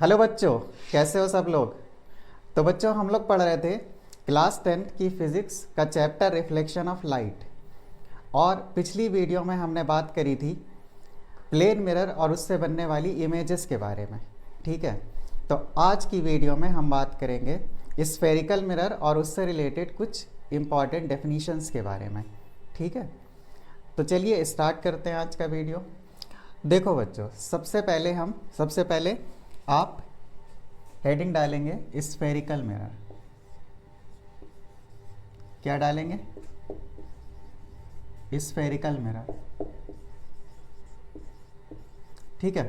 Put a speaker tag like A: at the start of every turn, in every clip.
A: Hello बच्चों, कैसे हो सब लोग। तो बच्चों हम लोग पढ़ रहे थे क्लास 10 की फिजिक्स का चैप्टर रिफ्लेक्शन ऑफ लाइट। और पिछली वीडियो में हमने बात करी थी प्लेन मिरर और उससे बनने वाली इमेजेस के बारे में। ठीक है, तो आज की वीडियो में हम बात करेंगे स्फेरिकल मिरर और उससे रिलेटेड कुछ इम्पॉर्टेंट डेफिनीशंस के बारे में। ठीक है, तो चलिए स्टार्ट करते हैं आज का वीडियो। देखो बच्चों, सबसे पहले आप हेडिंग डालेंगे स्फेरिकल मिरर। क्या डालेंगे? Spherical mirror. ठीक है,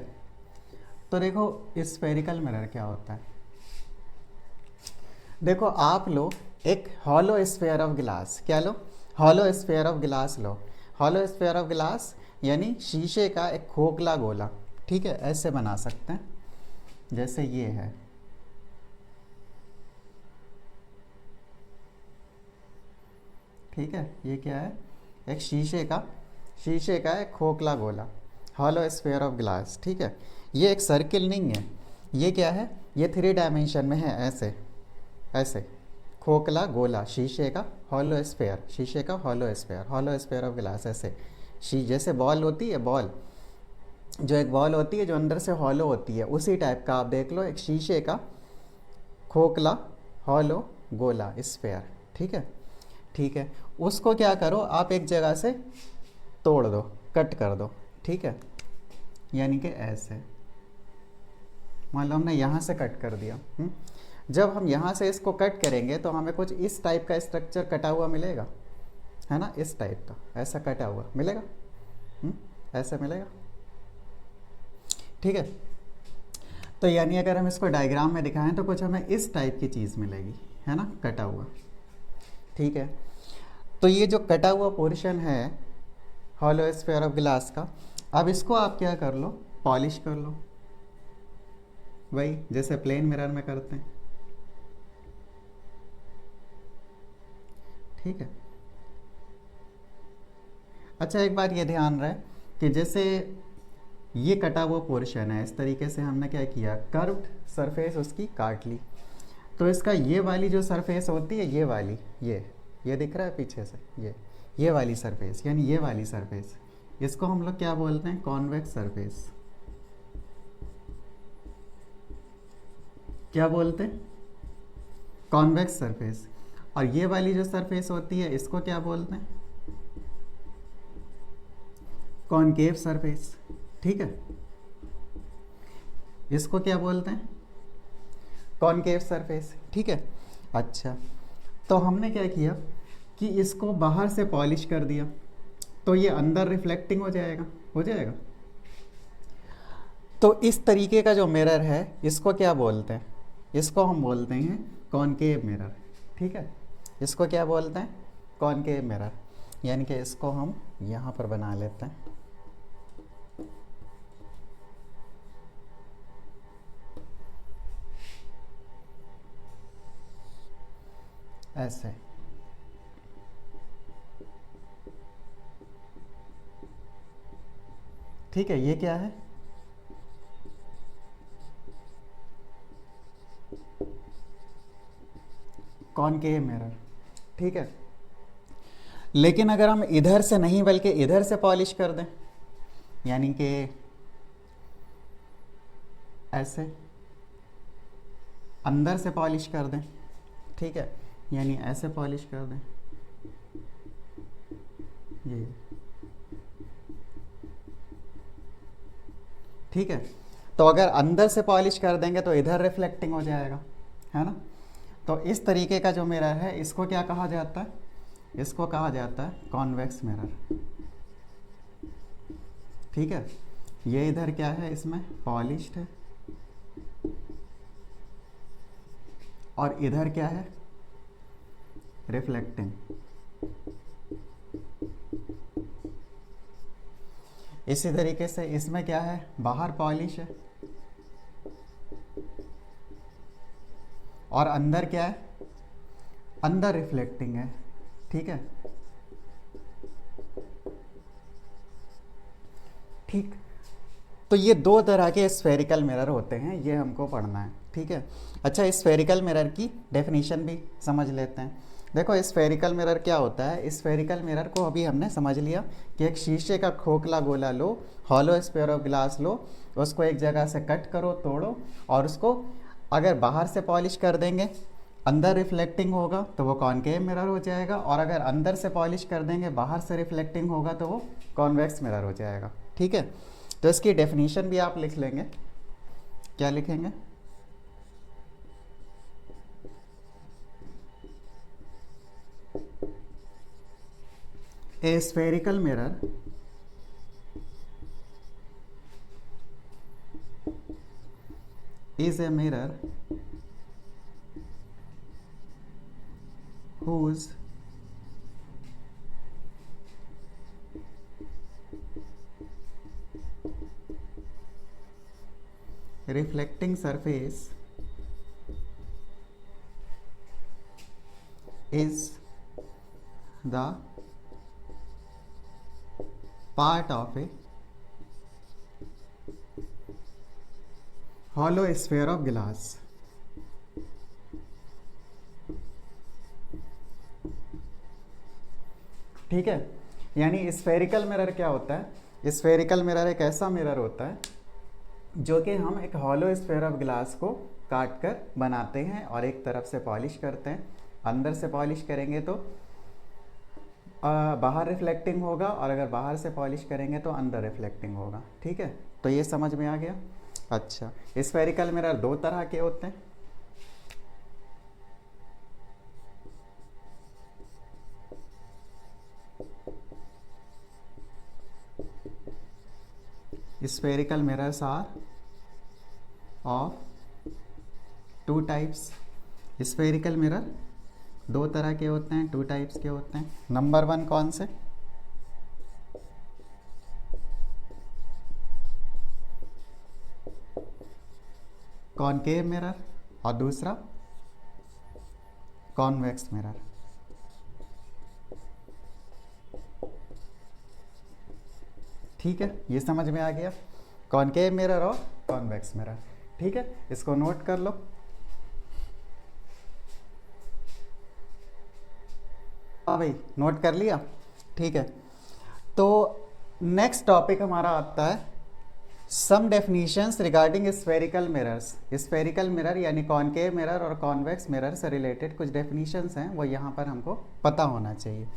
A: तो देखो स्फेरिकल मिरर क्या होता है। देखो आप लो एक हॉलो स्फेयर ऑफ ग्लास, क्या लो? हॉलो स्फेयर ऑफ ग्लास लो। हॉलो स्फेयर ऑफ ग्लास यानी शीशे का एक खोखला गोला। ठीक है, ऐसे बना सकते हैं जैसे ये है। ठीक है, ये क्या है? एक शीशे का एक खोखला गोला, हॉलो स्फेयर ऑफ ग्लास। ठीक है, ये एक सर्किल नहीं है। ये क्या है? ये 3 डायमेंशन में है। ऐसे ऐसे खोखला गोला, हॉलो स्फेयर ऑफ ग्लास। ऐसे जैसे बॉल होती है, एक बॉल होती है जो अंदर से हॉलो होती है, उसी टाइप का आप देख लो एक शीशे का खोखला हॉलो गोला स्फेयर। ठीक है, ठीक है, उसको क्या करो आप एक जगह से तोड़ दो, कट कर दो। ठीक है, यानी कि ऐसे मान लो हमने यहाँ से कट कर दिया। जब हम यहाँ से इसको कट करेंगे तो हमें कुछ इस टाइप का स्ट्रक्चर कटा हुआ मिलेगा, है ना? इस टाइप का ऐसा कटा हुआ मिलेगा। ऐसा मिलेगा। ठीक है, तो यानी अगर हम इसको डायग्राम में दिखाएं तो कुछ हमें इस टाइप की चीज़ मिलेगी, है ना, कटा हुआ। ठीक है, तो ये जो कटा हुआ पोर्शन है हॉलो स्फेयर ऑफ ग्लास का, अब इसको आप क्या कर लो, पॉलिश कर लो, वही जैसे प्लेन मिरर में करते हैं। ठीक है, अच्छा एक बात ये ध्यान रहे कि जैसे ये कटा हुआ पोर्शन है, इस तरीके से हमने क्या किया, कर्व्ड सरफेस उसकी काट ली। तो इसका ये वाली जो सरफेस होती है, ये वाली, ये दिख रहा है पीछे से, ये वाली सरफेस यानी ये वाली सरफेस, इसको हम लोग क्या बोलते हैं, कॉन्वेक्स सरफेस। क्या बोलते हैं? Convex surface. और ये वाली जो सरफेस होती है इसको क्या बोलते हैं, कॉनकेव सरफेस। ठीक है, इसको क्या बोलते हैं, कॉनकेव सरफेस। ठीक है, अच्छा तो हमने क्या किया कि इसको बाहर से पॉलिश कर दिया, तो ये अंदर रिफ्लेक्टिंग हो जाएगा। तो इस तरीके का जो मिरर है इसको क्या बोलते हैं, इसको हम बोलते हैं कॉनकेव मिरर। ठीक है, इसको क्या बोलते हैं, कॉनकेव मिरर। यानी कि इसको हम यहाँ पर बना लेते हैं ऐसे। ठीक है, ये क्या है, कॉनकेव मिरर। ठीक है, लेकिन अगर हम इधर से नहीं बल्कि इधर से पॉलिश कर दें, यानी कि ऐसे अंदर से पॉलिश कर दें, ठीक है, यानी ऐसे पॉलिश कर दें, ये। ठीक है, तो अगर अंदर से पॉलिश कर देंगे तो इधर रिफ्लेक्टिंग हो जाएगा, है ना? तो इस तरीके का जो मिरर है इसको क्या कहा जाता है, इसको कहा जाता है कॉन्वेक्स मिरर। ठीक है, ये इधर क्या है, इसमें पॉलिश्ड है, और इधर क्या है, रिफ्लेक्टिंग। इसी तरीके से इसमें क्या है, बाहर पॉलिश है और अंदर क्या है, अंदर रिफ्लेक्टिंग है। ठीक है, ठीक, तो ये दो तरह के स्फेरिकल मिरर होते हैं, ये हमको पढ़ना है, ठीक है। अच्छा, स्फेरिकल मिरर की डेफिनेशन भी समझ लेते हैं। देखो स्फेरिकल मिरर क्या होता है। स्फेरिकल मिरर को अभी हमने समझ लिया कि एक शीशे का खोखला गोला लो, हॉलो स्फीयर ऑफ ग्लास लो, उसको एक जगह से कट करो, तोड़ो, और उसको अगर बाहर से पॉलिश कर देंगे, अंदर रिफ्लेक्टिंग होगा तो वो कॉनकेव मिरर हो जाएगा, और अगर अंदर से पॉलिश कर देंगे, बाहर से रिफ्लेक्टिंग होगा तो वो कॉन्वेक्स मिरर हो जाएगा, ठीक है। तो इसकी डेफिनेशन भी आप लिख लेंगे। क्या लिखेंगे? ए spherical mirror is a mirror whose reflecting surface is the part of a hollow sphere of glass। ठीक है, यानी स्फेरिकल मिरर क्या होता है? स्फेरिकल मिरर एक ऐसा मिरर होता है जो कि हम एक हॉलो स्फेयर ऑफ ग्लास को काट कर बनाते हैं और एक तरफ से पॉलिश करते हैं। अंदर से पॉलिश करेंगे तो बाहर रिफ्लेक्टिंग होगा, और अगर बाहर से पॉलिश करेंगे तो अंदर रिफ्लेक्टिंग होगा, ठीक है। तो ये समझ में आ गया। अच्छा, स्फेरिकल मिरर दो तरह के होते हैं। Spherical mirrors are of two types. Spherical mirror दो तरह के होते हैं, टू टाइप्स के होते हैं। नंबर वन कौन से? कॉनकेव मिरर, और दूसरा कॉन्वेक्स मिरर। ठीक है, ये समझ में आ गया, कॉनकेव मिरर और कॉन्वेक्स मिरर, ठीक है। इसको नोट कर लो। हाँ भाई, नोट कर लिया, ठीक है। तो नेक्स्ट टॉपिक हमारा आता है some definitions regarding spherical mirrors. Spherical mirror यानी कॉनकेव मिरर और कॉन्वेक्स मिरर से रिलेटेड कुछ डेफिनेशंस हैं, वो यहाँ पर हमको पता होना चाहिए।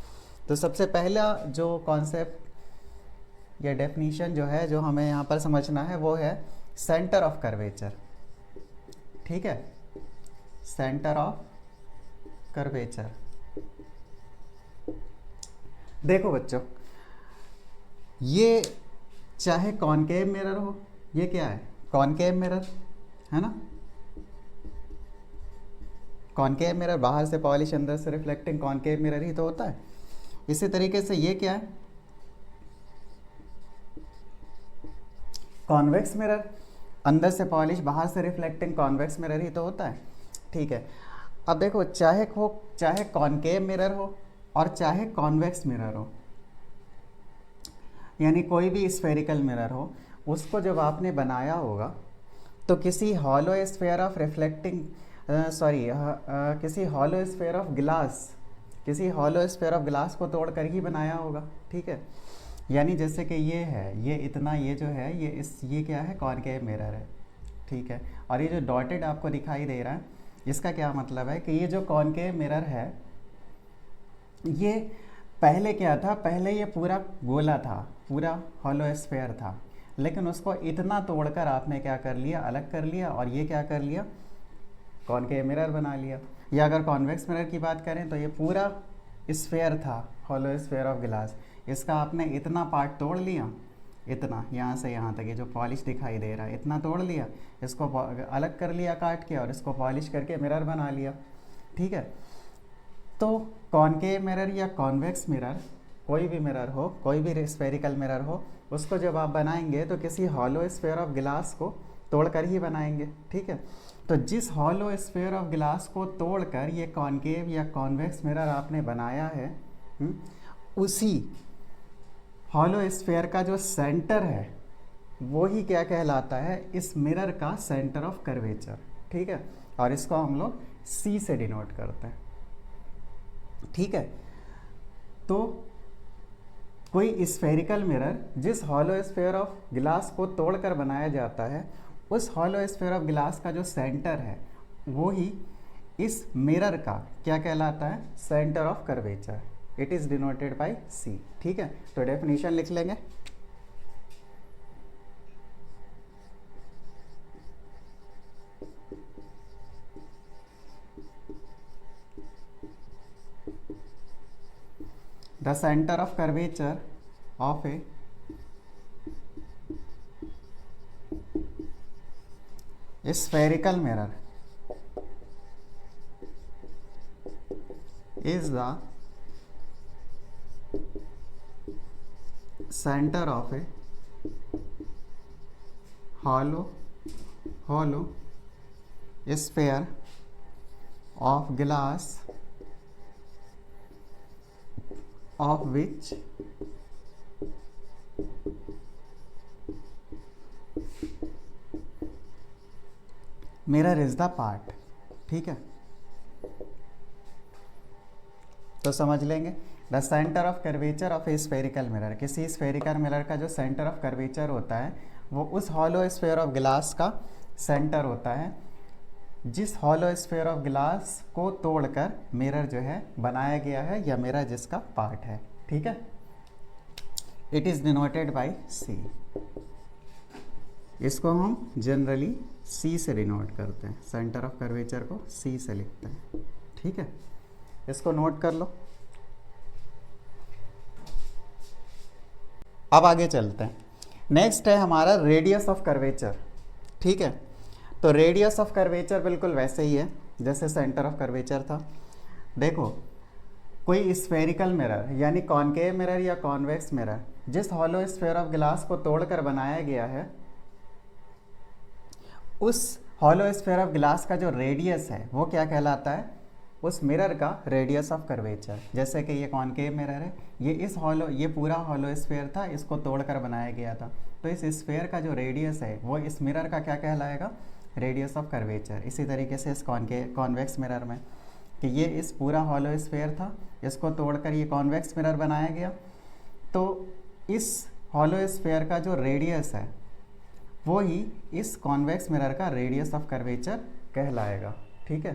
A: तो सबसे पहला जो कॉन्सेप्ट या डेफिनेशन जो है, जो हमें यहाँ पर समझना है, वो है सेंटर ऑफ कर्वेचर, ठीक है। Centre of curvature. देखो बच्चों, ये चाहे कॉनकेव मिरर हो, ये क्या है? कॉनकेव मिरर है ना। कॉनकेव मिरर बाहर से पॉलिश, अंदर से रिफ्लेक्टिंग, कॉनकेव मिरर ही तो होता है। इसी तरीके से ये क्या है? कॉन्वेक्स मिरर, अंदर से पॉलिश, बाहर से रिफ्लेक्टिंग, कॉन्वेक्स मिरर ही तो होता है, ठीक है। अब देखो, चाहे कॉनकेव मिरर हो और चाहे कॉन्वेक्स मिरर हो, यानी कोई भी स्फेरिकल मिरर हो, उसको जब आपने बनाया होगा तो किसी हॉलो स्फेयर ऑफ रिफ्लेक्टिंग किसी हॉलो स्फेयर ऑफ ग्लास, किसी हॉलो स्फेयर ऑफ ग्लास को तोड़ कर ही बनाया होगा, ठीक है। यानी जैसे कि ये है, ये इतना, ये जो है, ये क्या है? कॉनकेव मिरर है, ठीक है। और ये जो डॉटेड आपको दिखाई दे रहा है, इसका क्या मतलब है कि ये जो कॉनकेव मिरर है, ये पहले क्या था? पहले ये पूरा गोला था, पूरा हॉलो स्फेयर था, लेकिन उसको इतना तोड़कर आपने क्या कर लिया? अलग कर लिया, और ये क्या कर लिया? कॉनकेव मिरर बना लिया। या अगर कॉन्वेक्स मिरर की बात करें तो ये पूरा स्फेयर था, हॉलो स्फेयर ऑफ ग्लास, इसका आपने इतना पार्ट तोड़ लिया, इतना, यहाँ से यहाँ तक, ये जो पॉलिश दिखाई दे रहा है, इतना तोड़ लिया, इसको अलग कर लिया काट के, और इसको पॉलिश करके मिरर बना लिया, ठीक है। तो कॉनकेव मिरर या कॉन्वेक्स मिरर, कोई भी मिरर हो, कोई भी स्फेरिकल मिरर हो, उसको जब आप बनाएंगे तो किसी हॉलो स्फेयर ऑफ ग्लास को तोड़कर ही बनाएंगे, ठीक है। तो जिस हॉलो स्फेयर ऑफ ग्लास को तोड़कर ये कॉनकेव या कॉन्वेक्स मिरर आपने बनाया है, उसी हॉलो स्फेयर का जो सेंटर है, वो ही क्या कहलाता है, इस मिरर का सेंटर ऑफ कर्वेचर। ठीक है, और इसको हम लोग सी से डिनोट करते हैं। ठीक है, तो कोई स्फेरिकल मिरर जिस हॉलो स्फेयर ऑफ ग्लास को तोड़कर बनाया जाता है, उस हॉलो स्फेयर ऑफ ग्लास का जो सेंटर है वो ही इस मिरर का क्या कहलाता है, centre of curvature. It is denoted by C. ठीक है, तो डेफिनेशन लिख लेंगे। The center of curvature of a spherical mirror is the center of a hollow sphere of glass of which mirror is the part। ठीक है, तो समझ लेंगे। The centre of curvature of A spherical mirror, किसी spherical mirror का जो centre of curvature होता है वो उस हॉलो स्फेयर ऑफ ग्लास का सेंटर होता है जिस हॉलो स्फेयर ऑफ ग्लास को तोड़कर मिरर जो है बनाया गया है या मिरर जिसका पार्ट है। ठीक है, इट इज डिनोटेड बाय सी। इसको हम जनरली सी से डिनोट करते हैं, सेंटर ऑफ कर्वेचर को सी से लिखते हैं। ठीक है, इसको नोट कर लो। अब आगे चलते हैं। नेक्स्ट है हमारा रेडियस ऑफ कर्वेचर। ठीक है, तो रेडियस ऑफ कर्वेचर बिल्कुल वैसे ही है जैसे सेंटर ऑफ कर्वेचर था। देखो, कोई स्फेरिकल मिरर यानी कॉनकेव मिरर या कॉन्वेक्स मिरर जिस हॉलो स्फेयर ऑफ ग्लास को तोड़कर बनाया गया है, उस हॉलो स्फेयर ऑफ ग्लास का जो रेडियस है वो क्या कहलाता है, उस मिरर का रेडियस ऑफ कर्वेचर। जैसे कि ये कॉनकेव मिरर है, ये पूरा हॉलो स्फेयर था, इसको तोड़कर बनाया गया था, तो इस स्फेयर का जो रेडियस है वो इस मिरर का क्या कहलाएगा, रेडियस ऑफ कर्वेचर। इसी तरीके से इस कॉन्वेक्स मिरर में कि ये इस पूरा हॉलो स्फेयर था, इसको तोड़कर ये कॉन्वेक्स मिरर बनाया गया, तो इस हॉलो स्फेयर का जो रेडियस है वो ही इस कॉन्वेक्स मिरर का रेडियस ऑफ कर्वेचर कहलाएगा। ठीक है,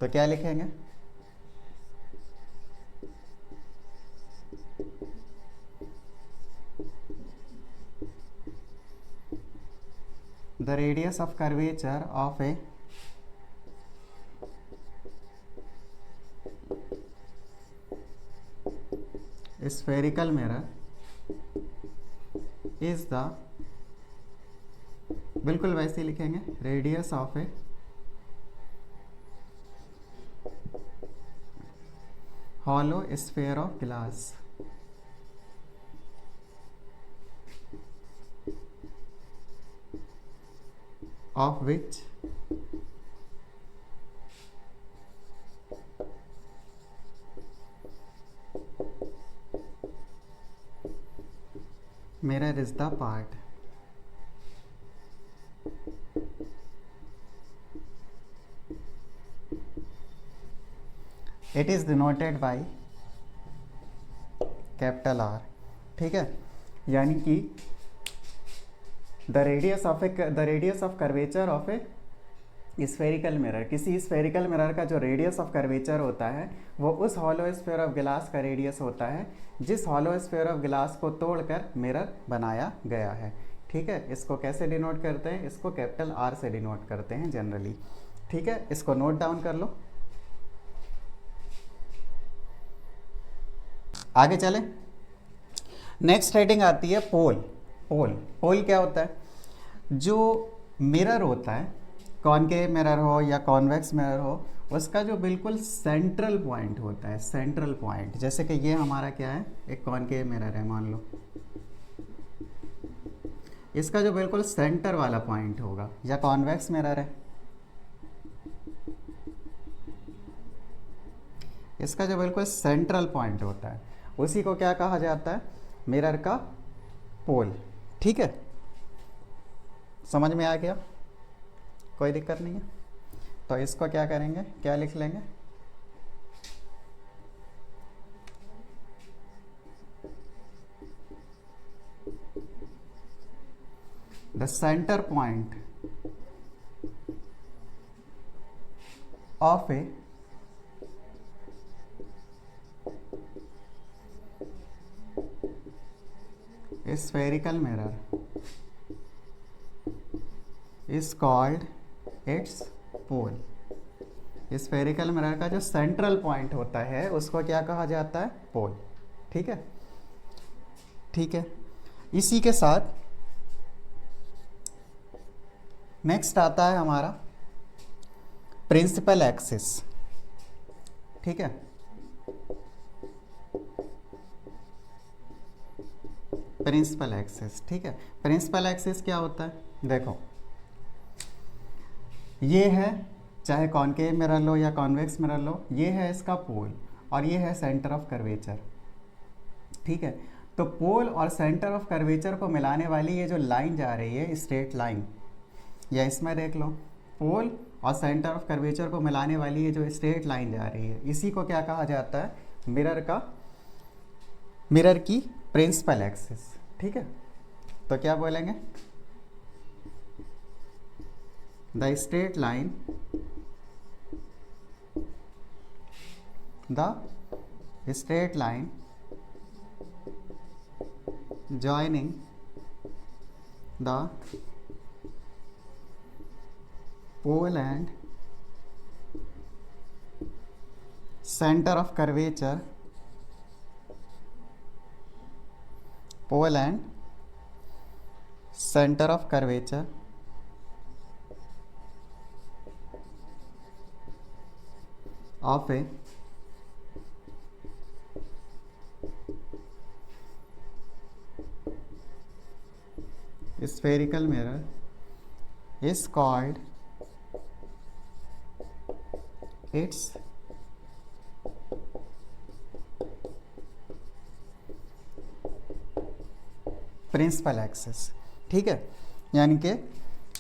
A: तो क्या लिखेंगे, the radius of curvature of A spherical mirror is the, बिल्कुल वैसे ही लिखेंगे, radius of A hollow sphere of glass of which mirror is the part। It is denoted by capital R. ठीक है, यानी कि the radius of curvature of A spherical mirror, किसी spherical mirror का जो रेडियस ऑफ कर्वेचर होता है वो उस हॉलो स्फेयर ऑफ ग्लास का रेडियस होता है जिस हॉलो स्फेयर ऑफ ग्लास को तोड़कर मिरर बनाया गया है। ठीक है, इसको कैसे डिनोट करते हैं, इसको कैपिटल आर से डिनोट करते हैं जनरली। ठीक है, इसको नोट डाउन कर लो। आगे चले, नेक्स्ट हेडिंग आती है पोल। पोल क्या होता है, जो मिरर होता है, कॉनकेव मिरर हो या कॉन्वेक्स मिरर हो, उसका जो बिल्कुल सेंट्रल पॉइंट होता है, सेंट्रल पॉइंट, जैसे कि ये हमारा क्या है, एक कॉनकेव मिरर है मान लो, इसका जो बिल्कुल सेंटर वाला पॉइंट होगा, या कॉन्वेक्स मिरर है, इसका जो बिल्कुल सेंट्रल पॉइंट होता है उसी को क्या कहा जाता है, मिरर का पोल। ठीक है, समझ में आ गया, कोई दिक्कत नहीं है। तो इसको क्या करेंगे, क्या लिख लेंगे, the centre point of A spherical mirror is called its pole। Spherical mirror का जो सेंट्रल पॉइंट होता है उसको क्या कहा जाता है, पोल। ठीक है, ठीक है। इसी के साथ नेक्स्ट आता है हमारा प्रिंसिपल एक्सिस। ठीक है, प्रिंसिपल एक्सिस। ठीक है, प्रिंसिपल एक्सिस क्या होता है, देखो ये है, चाहे कॉनकेव मिरर लो या कॉन्वेक्स मिरर लो, ये है इसका पोल और ये है सेंटर ऑफ कर्वेचर। ठीक है, तो पोल और सेंटर ऑफ कर्वेचर को मिलाने वाली ये जो लाइन जा रही है, स्ट्रेट लाइन, या इसमें देख लो, पोल और सेंटर ऑफ कर्वेचर को मिलाने वाली ये जो स्ट्रेट लाइन जा रही है, इसी को क्या कहा जाता है, मिरर की प्रिंसिपल एक्सिस। ठीक है, तो क्या बोलेंगे, the straight line, the straight line joining the pole and center of curvature, pole and center of curvature of a spherical mirror is called its principal axis. ठीक है, यानी कि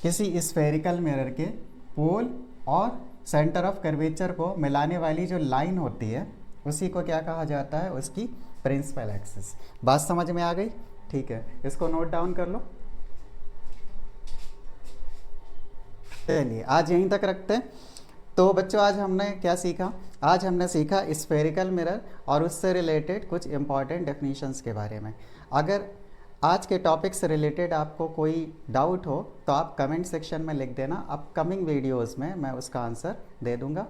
A: किसी स्फेरिकल मिरर के पोल और सेंटर ऑफ कर्वेचर को मिलाने वाली जो लाइन होती है उसी को क्या कहा जाता है, उसकी प्रिंसिपल एक्सिस। बात समझ में आ गई? ठीक है, इसको नोट डाउन कर लो। चलिए आज यहीं तक रखते हैं। तो बच्चों आज हमने क्या सीखा, आज हमने सीखा स्फेरिकल मिरर और उससे रिलेटेड कुछ इंपॉर्टेंट डेफिनेशंस के बारे में। अगर आज के टॉपिक से रिलेटेड आपको कोई डाउट हो तो आप कमेंट सेक्शन में लिख देना, अपकमिंग वीडियोस में मैं उसका आंसर दे दूंगा।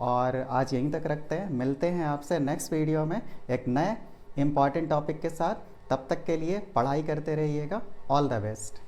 A: और आज यहीं तक रखते हैं, मिलते हैं आपसे नेक्स्ट वीडियो में एक नए इंपॉर्टेंट टॉपिक के साथ। तब तक के लिए पढ़ाई करते रहिएगा। All the best.